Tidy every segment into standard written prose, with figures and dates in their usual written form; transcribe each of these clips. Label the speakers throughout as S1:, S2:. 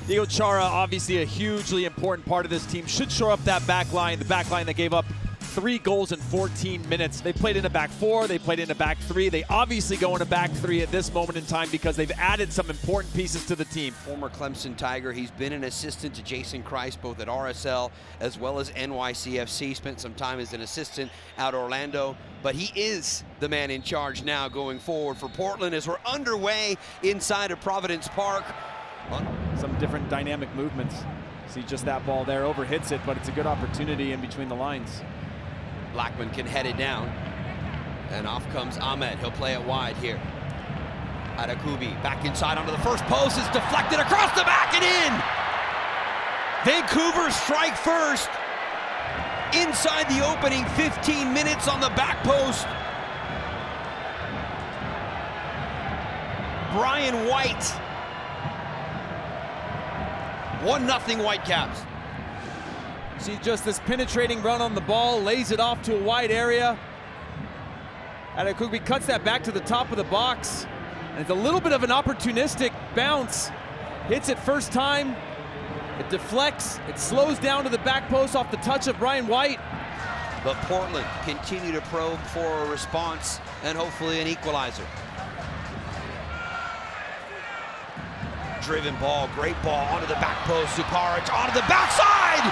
S1: Diego Chara, obviously a hugely important part of this team, should shore up that back line, the back line that gave up 3 goals in 14 minutes. They played in a back 4, they played in a back 3. They obviously go in a back 3 at this moment in time because they've added some important pieces to the team.
S2: Former Clemson Tiger, he's been an assistant to Jason Christ both at RSL as well as NYCFC. Spent some time as an assistant out Orlando, but he is the man in charge now going forward for Portland as we're underway inside of Providence Park.
S1: Some different dynamic movements. See just that ball there, over hits it, but it's a good opportunity in between the lines.
S2: Blackman can head it down, and off comes Ahmed. He'll play it wide here. Adakubi back inside onto the first post. It's deflected across the back and in. Vancouver strike first inside the opening 15 minutes on the back post. Brian White. 1-0 Whitecaps.
S1: See just this penetrating run on the ball, lays it off to a wide area. Adakubi cuts that back to the top of the box. And it's a little bit of an opportunistic bounce. Hits it first time, it deflects, it slows down to the back post off the touch of Brian White.
S2: But Portland continue to probe for a response and hopefully an equalizer. Driven ball, great ball onto the back post, Zukaric onto the backside!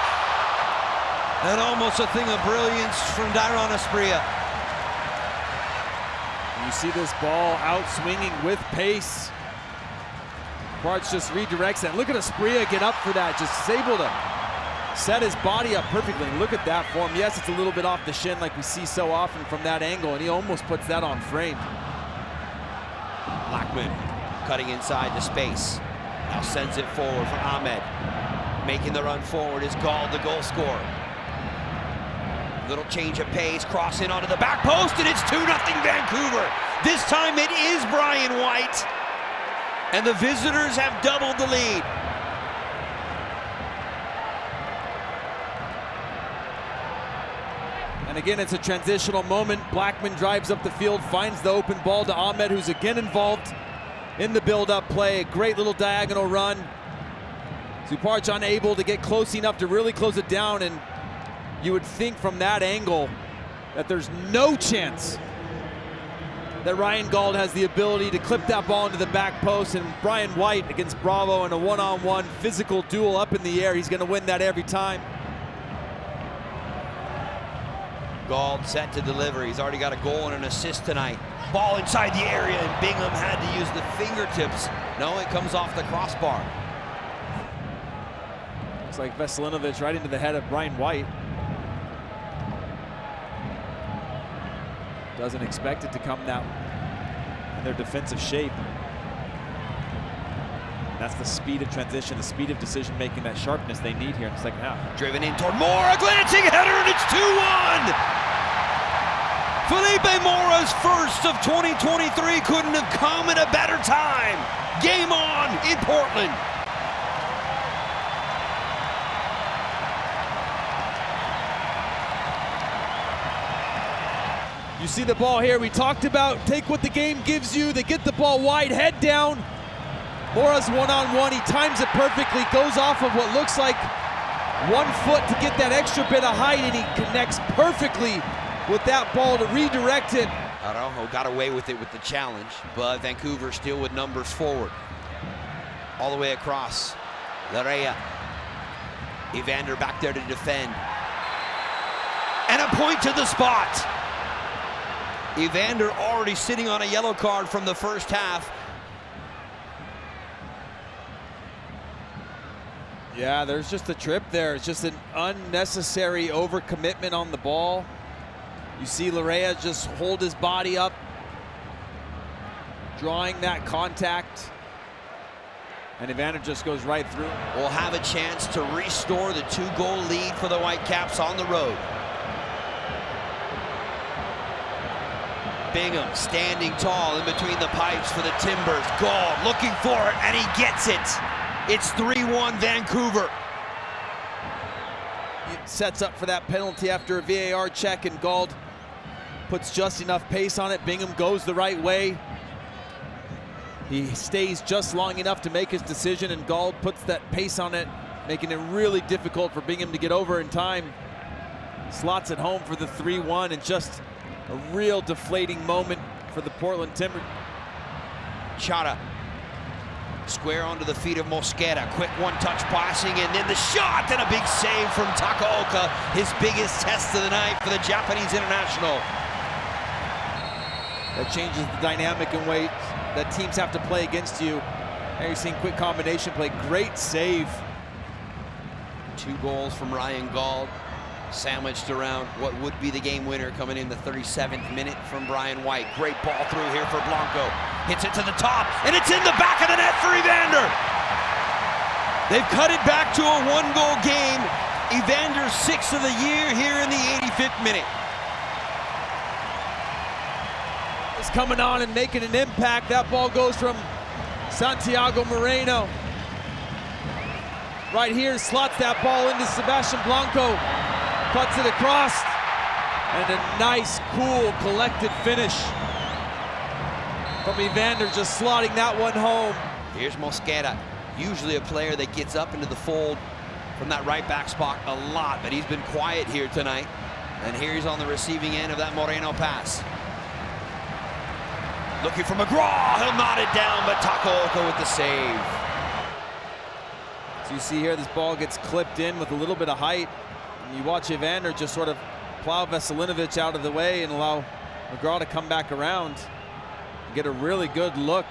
S2: And almost a thing of brilliance from Dairon Asprilla.
S1: You see this ball out swinging with pace. Bartz just redirects it. Look at Asprilla get up for that, just able to set his body up perfectly. Look at that form. Yes, it's a little bit off the shin like we see so often from that angle, and he almost puts that on frame.
S2: Blackman cutting inside the space. Now sends it forward for Ahmed. Making the run forward is Gall, the goal scorer. Little change of pace, cross in onto the back post, and it's 2-0 Vancouver. This time it is Brian White, and the visitors have doubled the lead.
S1: And again, it's a transitional moment. Blackman drives up the field, finds the open ball to Ahmed, who's again involved in the build-up play. A great little diagonal run. Zukaric unable to get close enough to really close it down, and you would think from that angle that there's no chance that Ryan Gauld has the ability to clip that ball into the back post, and Brian White against Bravo in a one-on-one physical duel up in the air. He's gonna win that every time.
S2: Gauld set to deliver. He's already got a goal and an assist tonight. Ball inside the area, and Bingham had to use the fingertips. No, it comes off the crossbar.
S1: Looks like Veselinovic right into the head of Brian White. Doesn't expect it to come now in their defensive shape. And that's the speed of transition, the speed of decision making, that sharpness they need here in the second half.
S2: Driven in toward Mora, glancing header, and it's 2-1! Felipe Mora's first of 2023 couldn't have come at a better time. Game on in Portland.
S1: You see the ball here, we talked about take what the game gives you. They get the ball wide, head down. Mora's one-on-one, he times it perfectly, goes off of what looks like 1 foot to get that extra bit of height, and he connects perfectly with that ball to redirect it.
S2: Araujo got away with it with the challenge, but Vancouver still with numbers forward. All the way across. Larea. Evander back there to defend. And a point to the spot. Evander already sitting on a yellow card from the first half.
S1: Yeah, there's just a trip there. It's just an unnecessary overcommitment on the ball. You see Larea just hold his body up, drawing that contact. And Evander just goes right through.
S2: Will have a chance to restore the 2-goal lead for the Whitecaps on the road. Bingham standing tall in between the pipes for the Timbers. Gall looking for it, and he gets it. It's 3-1 Vancouver.
S1: It sets up for that penalty after a VAR check, and Gauld puts just enough pace on it. Bingham goes the right way. He stays just long enough to make his decision, and Gauld puts that pace on it, making it really difficult for Bingham to get over in time. Slots it home for the 3-1, and just a real deflating moment for the Portland Timbers.
S2: Chara, square onto the feet of Mosquera. Quick one-touch passing, and then the shot, and a big save from Takaoka. His biggest test of the night for the Japanese international.
S1: That changes the dynamic in ways that teams have to play against you. Now you're seeing quick combination play. Great save.
S2: 2 goals from Ryan Gauld, sandwiched around what would be the game winner coming in the 37th minute from Brian White. Great ball through here for Blanco. Hits it to the top, and it's in the back of the net for Evander. They've cut it back to a 1-goal game. Evander's 6th of the year here in the 85th minute.
S1: It's coming on and making an impact. That ball goes from Santiago Moreno. Right here, slots that ball into Sebastian Blanco. Cuts it across, and a nice, cool, collected finish from Evander, just slotting that one home.
S2: Here's Mosquera, usually a player that gets up into the fold from that right back spot a lot, but he's been quiet here tonight. And here he's on the receiving end of that Moreno pass. Looking for McGraw, he'll knot it down, but Takaoka with the save.
S1: So you see here, this ball gets clipped in with a little bit of height. And you watch Evander just sort of plow Veselinovic out of the way and allow McGraw to come back around and get a really good look.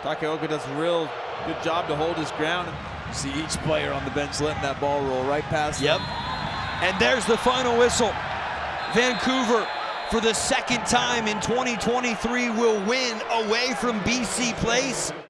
S1: Takaoka does a real good job to hold his ground. You see each player on the bench letting that ball roll right past them.
S2: And there's the final whistle. Vancouver, for the 2nd time in 2023, will win away from BC Place.